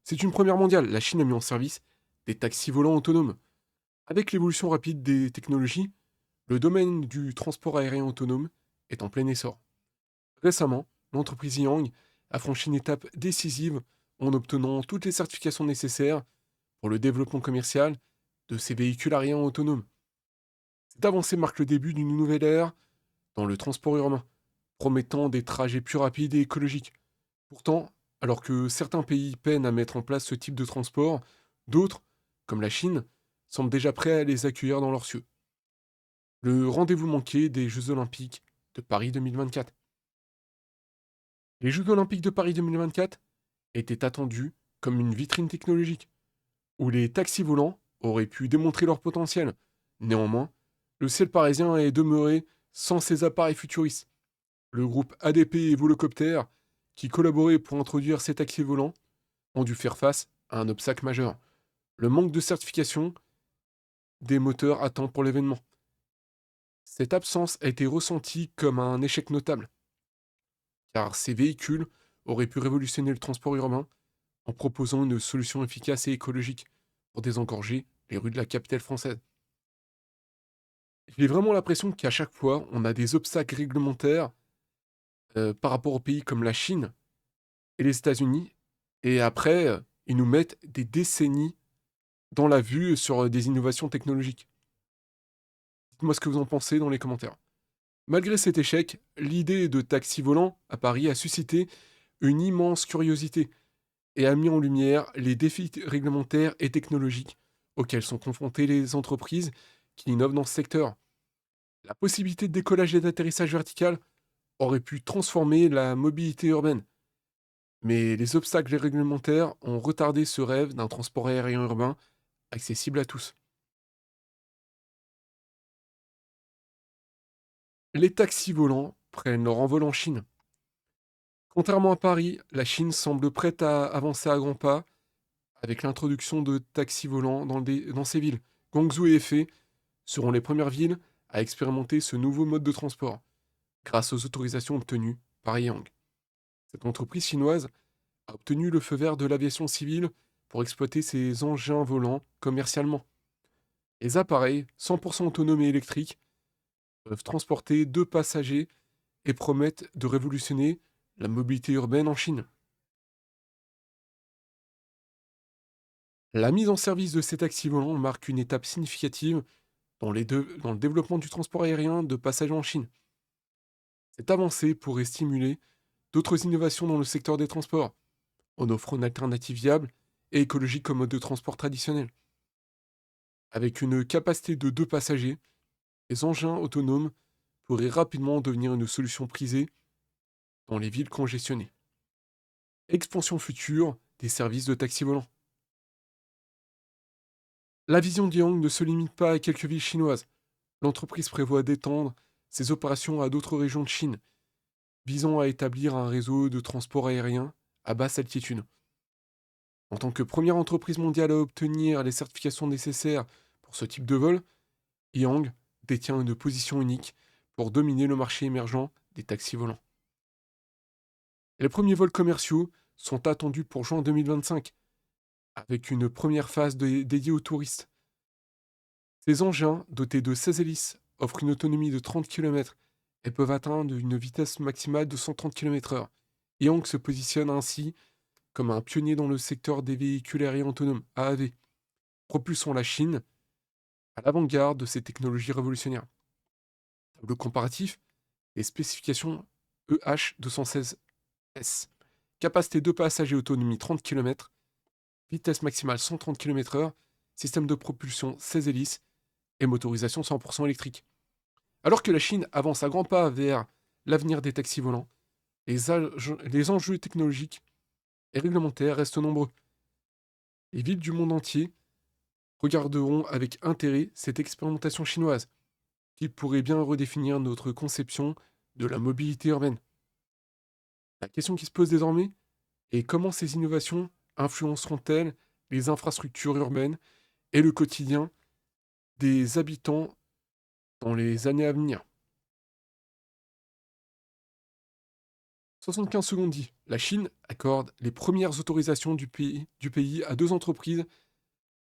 C'est une première mondiale. La Chine a mis en service des taxis volants autonomes. Avec l'évolution rapide des technologies, le domaine du transport aérien autonome est en plein essor. Récemment, l'entreprise Yang a franchi une étape décisive en obtenant toutes les certifications nécessaires pour le développement commercial de ces véhicules aériens autonomes. Cette avancée marque le début d'une nouvelle ère dans le transport urbain, promettant des trajets plus rapides et écologiques. Pourtant, alors que certains pays peinent à mettre en place ce type de transport, d'autres, comme la Chine, semblent déjà prêts à les accueillir dans leurs cieux. Le rendez-vous manqué des Jeux Olympiques de Paris 2024. Les Jeux Olympiques de Paris 2024 étaient attendus comme une vitrine technologique, où les taxis volants auraient pu démontrer leur potentiel. Néanmoins, le ciel parisien est demeuré sans ces appareils futuristes. Le groupe ADP et Volocopter, qui collaboraient pour introduire ces taxis volants, ont dû faire face à un obstacle majeur. Le manque de certification des moteurs à temps pour l'événement. Cette absence a été ressentie comme un échec notable, car ces véhicules auraient pu révolutionner le transport urbain en proposant une solution efficace et écologique pour désengorger les rues de la capitale française. J'ai vraiment l'impression qu'à chaque fois, on a des obstacles réglementaires par rapport aux pays comme la Chine et les États-Unis, et après, ils nous mettent des décennies dans la vue sur des innovations technologiques. Dites-moi ce que vous en pensez dans les commentaires. Malgré cet échec, l'idée de taxi volant à Paris a suscité une immense curiosité et a mis en lumière les défis réglementaires et technologiques auxquels sont confrontées les entreprises qui innovent dans ce secteur. La possibilité de décollage et d'atterrissage vertical aurait pu transformer la mobilité urbaine, mais les obstacles réglementaires ont retardé ce rêve d'un transport aérien urbain accessible à tous. Les taxis volants prennent leur envol en Chine. Contrairement à Paris, la Chine semble prête à avancer à grands pas avec l'introduction de taxis volants dans ces villes. Guangzhou et Hefei seront les premières villes à expérimenter ce nouveau mode de transport, grâce aux autorisations obtenues par Yang. Cette entreprise chinoise a obtenu le feu vert de l'aviation civile pour exploiter ses engins volants commercialement. Les appareils 100% autonomes et électriques peuvent transporter 2 passagers et promettent de révolutionner la mobilité urbaine en Chine. La mise en service de ces taxis volants marque une étape significative dans le développement du transport aérien de passagers en Chine. Cette avancée pourrait stimuler d'autres innovations dans le secteur des transports, en offrant une alternative viable et écologique comme mode de transport traditionnel. Avec une capacité de 2 passagers, les engins autonomes pourraient rapidement devenir une solution prisée dans les villes congestionnées. Expansion future des services de taxi volants. La vision d'Yang ne se limite pas à quelques villes chinoises. L'entreprise prévoit d'étendre ses opérations à d'autres régions de Chine, visant à établir un réseau de transport aérien à basse altitude. En tant que première entreprise mondiale à obtenir les certifications nécessaires pour ce type de vol, Yang détient une position unique pour dominer le marché émergent des taxis volants. Les premiers vols commerciaux sont attendus pour juin 2025, avec une première phase dédiée aux touristes. Ces engins, dotés de 16 hélices, offrent une autonomie de 30 km et peuvent atteindre une vitesse maximale de 130 km/h. Yang se positionne ainsi comme un pionnier dans le secteur des véhicules aériens autonomes, AAV, propulsant la Chine à l'avant-garde de ces technologies révolutionnaires. Tableau comparatif, les spécifications EH216S. Capacité de passagers, autonomie 30 km, vitesse maximale 130 km/h, système de propulsion 16 hélices et motorisation 100% électrique. Alors que la Chine avance à grands pas vers l'avenir des taxis volants, les enjeux technologiques et réglementaires restent nombreux. Les villes du monde entier regarderont avec intérêt cette expérimentation chinoise, qui pourrait bien redéfinir notre conception de la mobilité urbaine. La question qui se pose désormais est comment ces innovations influenceront-elles les infrastructures urbaines et le quotidien des habitants dans les années à venir. 75 secondes dit, la Chine accorde les premières autorisations du pays à 2 entreprises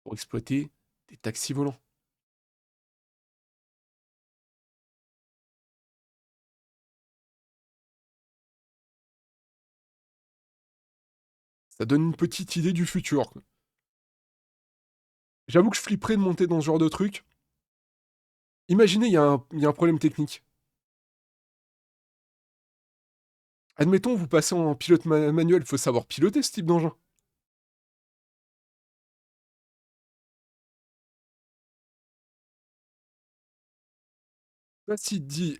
pour exploiter des taxis volants. Ça donne une petite idée du futur, quoi. J'avoue que je flipperais de monter dans ce genre de truc. Imaginez, il y a un problème technique. Admettons, vous passez en pilote manuel, il faut savoir piloter ce type d'engin. Ceci dit,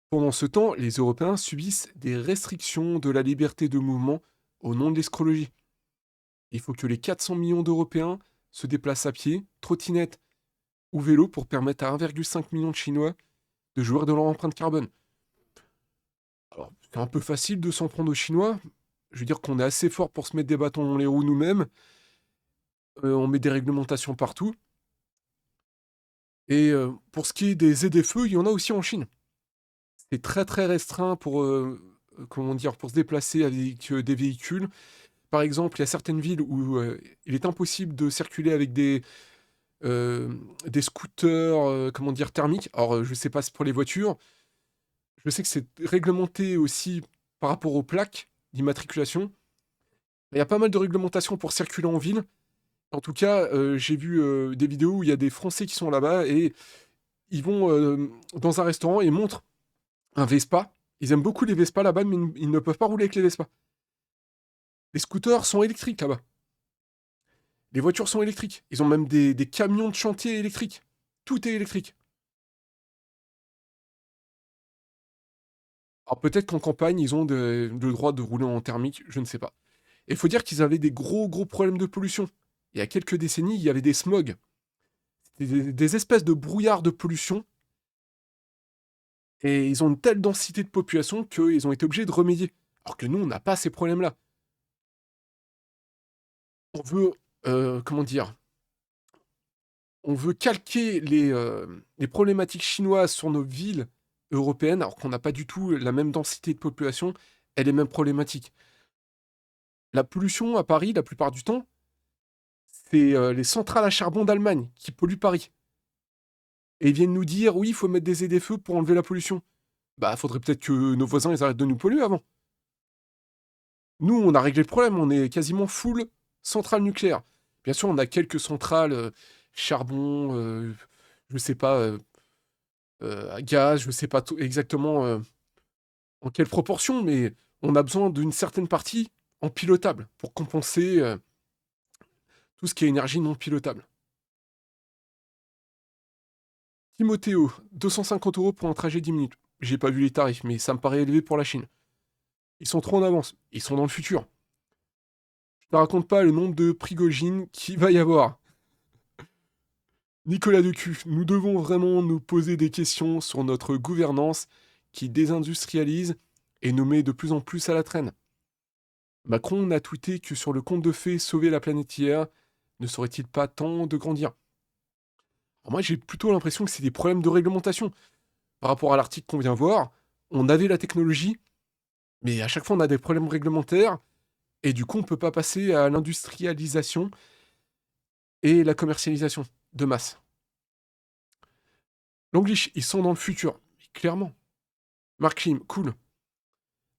pendant ce temps, les Européens subissent des restrictions de la liberté de mouvement au nom de l'escrologie. Il faut que les 400 millions d'Européens se déplacent à pied, trottinette ou vélo pour permettre à 1,5 million de Chinois de jouir de leur empreinte carbone. Alors, c'est un peu facile de s'en prendre aux Chinois. Je veux dire qu'on est assez fort pour se mettre des bâtons dans les roues nous-mêmes. On met des réglementations partout. Et pour ce qui est des aides-feux, il y en a aussi en Chine. C'est très très restreint pour, comment dire, pour se déplacer avec des véhicules. Par exemple, il y a certaines villes où il est impossible de circuler avec des scooters, comment dire, thermiques. Alors, je ne sais pas si pour les voitures. Je sais que c'est réglementé aussi par rapport aux plaques d'immatriculation. Il y a pas mal de réglementations pour circuler en ville. En tout cas, j'ai vu des vidéos où il y a des Français qui sont là-bas et ils vont dans un restaurant et montrent un Vespa. Ils aiment beaucoup les Vespa là-bas, mais ils ne peuvent pas rouler avec les Vespa. Les scooters sont électriques là-bas. Les voitures sont électriques. Ils ont même des camions de chantier électriques. Tout est électrique. Alors peut-être qu'en campagne, ils ont le droit de rouler en thermique, je ne sais pas. Et il faut dire qu'ils avaient des gros gros problèmes de pollution. Il y a quelques décennies, il y avait des smogs. Des espèces de brouillards de pollution. Et ils ont une telle densité de population qu'ils ont été obligés de remédier. Alors que nous, on n'a pas ces problèmes-là. On veut, comment dire, on veut calquer les problématiques chinoises sur nos villes européennes, alors qu'on n'a pas du tout la même densité de population et les mêmes problématiques. La pollution à Paris, la plupart du temps, c'est les centrales à charbon d'Allemagne qui polluent Paris. Et ils viennent nous dire, oui, il faut mettre des ZFE pour enlever la pollution. Bah, faudrait peut-être que nos voisins ils arrêtent de nous polluer avant. Nous, on a réglé le problème, on est quasiment full centrale nucléaire. Bien sûr, on a quelques centrales charbon, je sais pas, à gaz, je sais pas exactement en quelle proportion, mais on a besoin d'une certaine partie en pilotable pour compenser tout ce qui est énergie non pilotable. Timothéo, 250 € pour un trajet 10 minutes. J'ai pas vu les tarifs, mais ça me paraît élevé pour la Chine. Ils sont trop en avance, ils sont dans le futur. Je te raconte pas le nombre de Prigogine qu'il va y avoir. Nicolas Decu, nous devons vraiment nous poser des questions sur notre gouvernance qui désindustrialise et nous met de plus en plus à la traîne. Macron a tweeté que sur le conte de fées sauver la planète hier, ne serait-il pas temps de grandir? Alors moi j'ai plutôt l'impression que c'est des problèmes de réglementation. Par rapport à l'article qu'on vient voir, on avait la technologie, mais à chaque fois on a des problèmes réglementaires, et du coup on peut pas passer à l'industrialisation et la commercialisation de masse. L'English, ils sont dans le futur, clairement. Mark Klim, cool.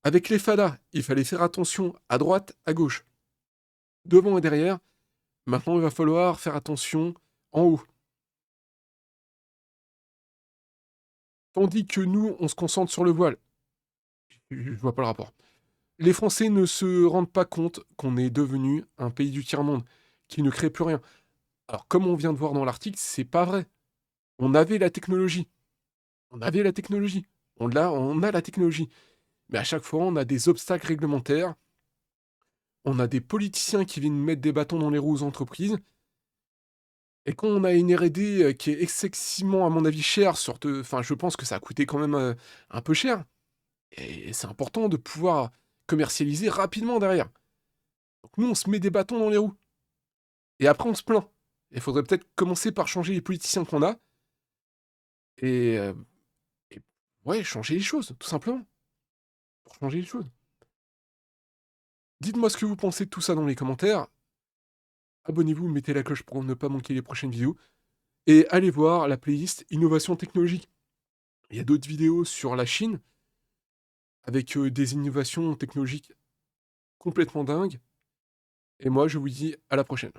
Avec les fadas, il fallait faire attention à droite, à gauche, devant et derrière. Maintenant, il va falloir faire attention en haut. Tandis que nous, on se concentre sur le voile. Je vois pas le rapport. Les Français ne se rendent pas compte qu'on est devenu un pays du tiers-monde, qui ne crée plus rien. Alors, comme on vient de voir dans l'article, c'est pas vrai. On avait la technologie. On avait la technologie. On a la technologie. Mais à chaque fois, on a des obstacles réglementaires. On a des politiciens qui viennent mettre des bâtons dans les roues aux entreprises. Et quand on a une R&D qui est excessivement, à mon avis, chère, enfin, je pense que ça a coûté quand même un peu cher. Et c'est important de pouvoir commercialiser rapidement derrière. Donc nous, on se met des bâtons dans les roues. Et après, on se plaint. Il faudrait peut-être commencer par changer les politiciens qu'on a. Et, euh, et ouais, changer les choses, tout simplement. Pour changer les choses. Dites-moi ce que vous pensez de tout ça dans les commentaires. Abonnez-vous, mettez la cloche pour ne pas manquer les prochaines vidéos. Et allez voir la playlist Innovation technologique. Il y a d'autres vidéos sur la Chine avec des innovations technologiques complètement dingues. Et moi, je vous dis à la prochaine.